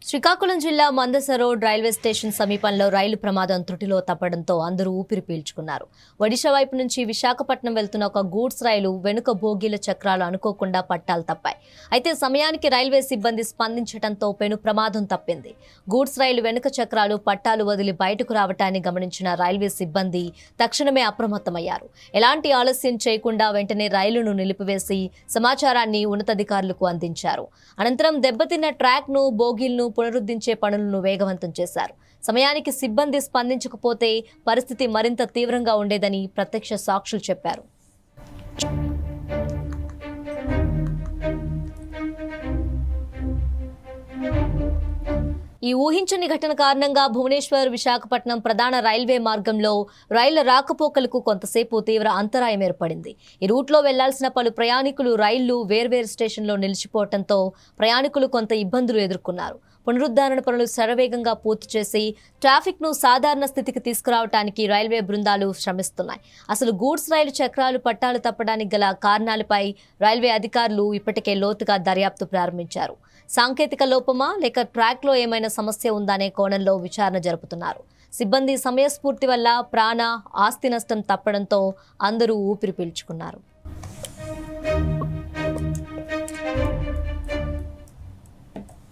శ్రీకాకుళం జిల్లా Mandasa road railway station సమీపంలో రైలు ప్రమాదం త్రుటిలో తప్పడంతో అందరూ ఊపిరి పీల్చుకున్నారు. ఒడిషా వైపు నుంచి విశాఖపట్నం వెళ్తున్న ఒక గూడ్స్ రైలు వెనుక బోగీల చక్రాలు అనుకోకుండా పట్టాలు తప్పాయి. అయితే సమయానికి రైల్వే సిబ్బంది స్పందించడంతో పెను ప్రమాదం తప్పింది. గూడ్స్ రైలు వెనుక చక్రాలు పట్టాలు వదిలి బయటకు రావటాన్ని గమనించిన రైల్వే సిబ్బంది తక్షణమే అప్రమత్తమయ్యారు. ఎలాంటి ఆలస్యం చేయకుండా వెంటనే రైలును నిలిపివేసి సమాచారాన్ని ఉన్నతాధికారులకు అందించారు. అనంతరం దెబ్బతిన్న ట్రాక్ ను బోగీలను పునరుద్ధరించే పనులను వేగవంతం చేశారు. సమయానికి సిబ్బంది స్పందించకపోతే పరిస్థితి మరింత తీవ్రంగా ఉండేదని ప్రత్యక్ష సాక్షులు చెప్పారు. ఈ ఊహించని ఘటన కారణంగా భువనేశ్వర్ విశాఖపట్నం ప్రధాన రైల్వే మార్గంలో రైళ్ల రాకపోకలకు కొంతసేపు తీవ్ర అంతరాయం ఏర్పడింది. ఈ రూట్లో వెళ్లాల్సిన పలు ప్రయాణికులు రైళ్లు వేర్వేరు స్టేషన్లో నిలిచిపోవడంతో ప్రయాణికులు కొంత ఇబ్బందులు ఎదుర్కొన్నారు. పునరుద్ధరణ పనులు శరవేగంగా పూర్తి చేసి ట్రాఫిక్ ను సాధారణ స్థితికి తీసుకురావడానికి రైల్వే బృందాలు శ్రమిస్తున్నాయి. అసలు గూడ్స్ రైలు చక్రాలు పట్టాలు తప్పడానికి గల కారణాలపై రైల్వే అధికారులు ఇప్పటికే లోతుగా దర్యాప్తు ప్రారంభించారు. సాంకేతిక లోపమా లేక ట్రాక్ లో ఏమైనా సమస్య ఉందనే కోణంలో విచారణ జరుపుతున్నారు. సిబ్బంది సమయస్ఫూర్తి వల్ల ప్రాణ ఆస్తి నష్టం తప్పడంతో అందరూ ఊపిరి పీల్చుకున్నారు.